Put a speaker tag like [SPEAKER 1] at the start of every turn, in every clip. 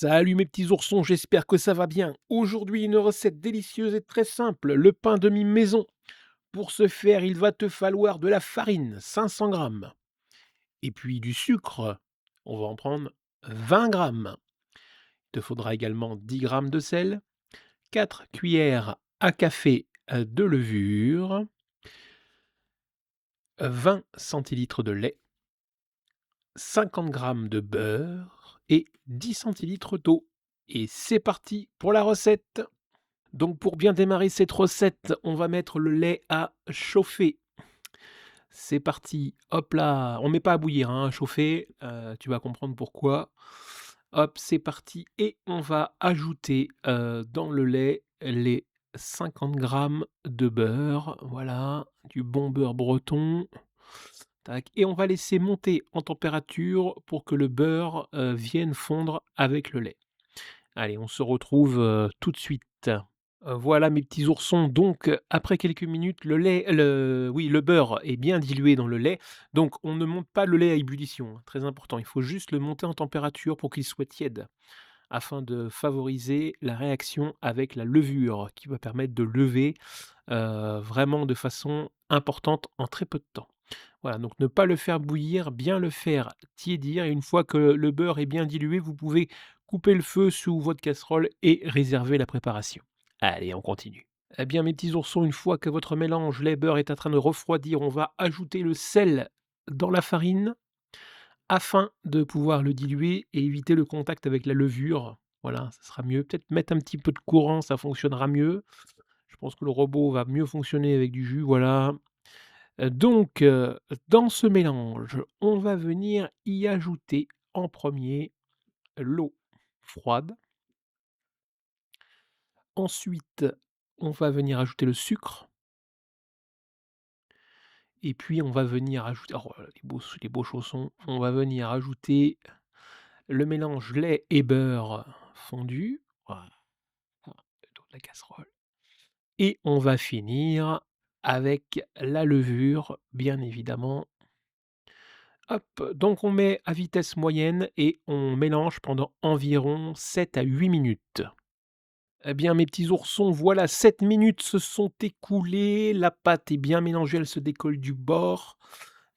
[SPEAKER 1] Salut mes petits oursons, j'espère que ça va bien. Aujourd'hui, une recette délicieuse et très simple, le pain demi-maison. Pour ce faire, il va te falloir de la farine, 500 grammes, et puis du sucre, on va en prendre 20 grammes. Il te faudra également 10 grammes de sel, 4 cuillères à café de levure, 20 centilitres de lait, 50 grammes de beurre et 10 centilitres d'eau. Et c'est parti pour la recette. Donc pour bien démarrer cette recette, on va mettre le lait à chauffer. C'est parti, hop là, on met pas à bouillir, hein, à chauffer, tu vas comprendre pourquoi. Hop, c'est parti et on va ajouter, dans le lait les 50 grammes de beurre, voilà, du bon beurre breton. Tac et on va laisser monter en température pour que le beurre, vienne fondre avec le lait. Allez, on se retrouve, tout de suite. Voilà mes petits oursons, donc après quelques minutes, le beurre est bien dilué dans le lait, donc on ne monte pas le lait à ébullition, hein, très important. Il faut juste le monter en température pour qu'il soit tiède, afin de favoriser la réaction avec la levure, qui va permettre de lever, vraiment de façon importante en très peu de temps. Voilà, donc ne pas le faire bouillir, bien le faire tiédir et une fois que le beurre est bien dilué, vous pouvez couper le feu sous votre casserole et réserver la préparation. Allez, on continue. Eh bien, mes petits oursons, une fois que votre mélange lait-beurre est en train de refroidir, on va ajouter le sel dans la farine afin de pouvoir le diluer et éviter le contact avec la levure. Voilà, ça sera mieux. Peut-être mettre un petit peu de courant, ça fonctionnera mieux. Je pense que le robot va mieux fonctionner avec du jus, voilà. Donc, dans ce mélange, on va venir y ajouter en premier l'eau froide. Ensuite, on va venir ajouter le sucre et puis on va venir ajouter oh là là, les beaux chaussons, on va venir ajouter le mélange lait et beurre fondu. Voilà, le dos de la casserole et on va finir avec la levure, bien évidemment. Hop, donc on met à vitesse moyenne et on mélange pendant environ 7 à 8 minutes. Eh bien, mes petits oursons, voilà, 7 minutes se sont écoulées. La pâte est bien mélangée, elle se décolle du bord.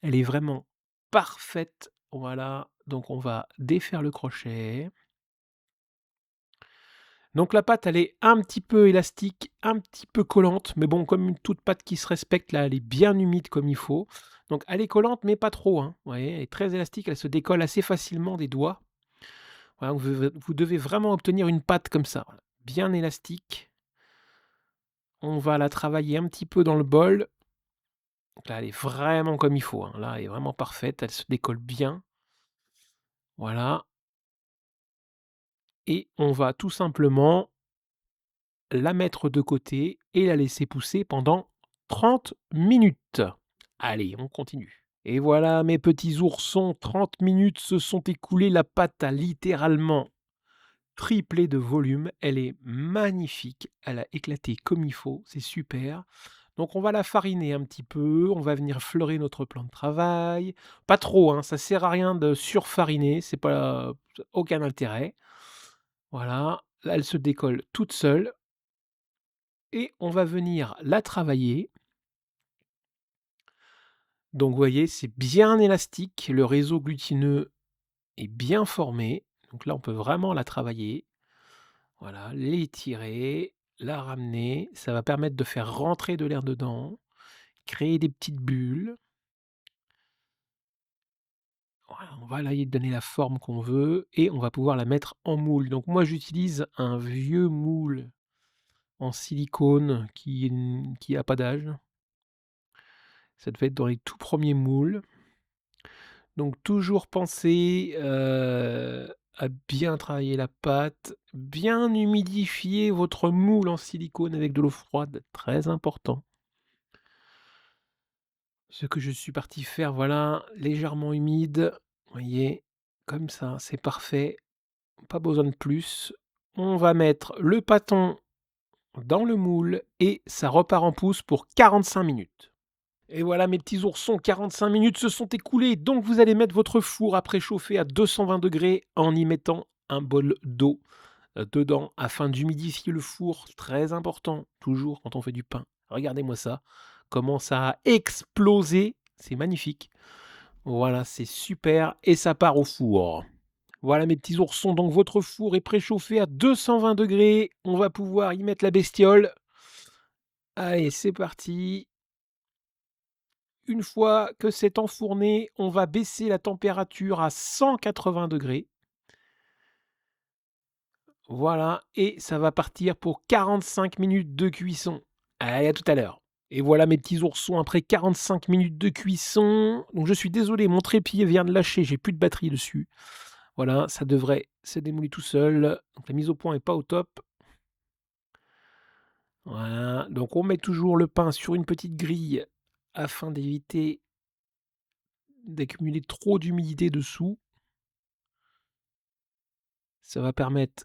[SPEAKER 1] Elle est vraiment parfaite. Voilà, donc on va défaire le crochet. Donc la pâte, elle est un petit peu élastique, un petit peu collante, mais bon, comme une toute pâte qui se respecte, là, elle est bien humide comme il faut. Donc elle est collante, mais pas trop, hein. Vous voyez, elle est très élastique, elle se décolle assez facilement des doigts. Voilà, vous devez vraiment obtenir une pâte comme ça, voilà, bien élastique. On va la travailler un petit peu dans le bol. Donc là, elle est vraiment comme il faut, hein. Là, elle est vraiment parfaite, elle se décolle bien. Voilà. Et on va tout simplement la mettre de côté et la laisser pousser pendant 30 minutes. Allez, on continue. Et voilà mes petits oursons, 30 minutes se sont écoulées, la pâte a littéralement triplé de volume, elle est magnifique, elle a éclaté comme il faut, c'est super. Donc on va la fariner un petit peu, on va venir fleurer notre plan de travail. Pas trop, hein, ça sert à rien de surfariner, c'est pas aucun intérêt. Voilà, là elle se décolle toute seule. Et on va venir la travailler. Donc vous voyez, c'est bien élastique, le réseau glutineux est bien formé. Donc là, on peut vraiment la travailler. Voilà, l'étirer, la ramener. Ça va permettre de faire rentrer de l'air dedans, créer des petites bulles. Voilà, on va là y donner la forme qu'on veut et on va pouvoir la mettre en moule. Donc moi, j'utilise un vieux moule en silicone qui a pas d'âge. Ça devait être dans les tout premiers moules. Donc toujours penser, à bien travailler la pâte, bien humidifier votre moule en silicone avec de l'eau froide, très important. Ce que je suis parti faire, voilà, légèrement humide, vous voyez? Comme ça, c'est parfait, pas besoin de plus. On va mettre le pâton dans le moule et ça repart en pouce pour 45 minutes. Et voilà mes petits oursons, 45 minutes se sont écoulées, donc vous allez mettre votre four à préchauffer à 220 degrés en y mettant un bol d'eau dedans afin d'humidifier le four, très important, toujours quand on fait du pain. Regardez-moi ça, comment ça a explosé, c'est magnifique. Voilà, c'est super et ça part au four. Voilà mes petits oursons, donc votre four est préchauffé à 220 degrés. On va pouvoir y mettre la bestiole. Allez, c'est parti. Une fois que c'est enfourné, on va baisser la température à 180 degrés. Voilà, et ça va partir pour 45 minutes de cuisson. Allez, à tout à l'heure. Et voilà mes petits oursons après 45 minutes de cuisson. Donc je suis désolé, mon trépied vient de lâcher, j'ai plus de batterie dessus. Voilà, ça devrait se démolir tout seul. Donc la mise au point est pas au top. Voilà, donc on met toujours le pain sur une petite grille afin d'éviter d'accumuler trop d'humidité dessous. Ça va permettre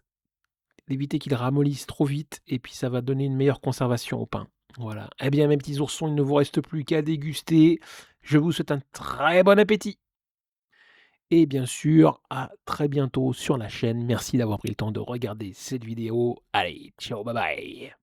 [SPEAKER 1] d'éviter qu'il ramollisse trop vite et puis ça va donner une meilleure conservation au pain. Voilà. Eh bien mes petits oursons, il ne vous reste plus qu'à déguster. Je vous souhaite un très bon appétit. Et bien sûr, à très bientôt sur la chaîne. Merci d'avoir pris le temps de regarder cette vidéo. Allez, ciao, bye bye.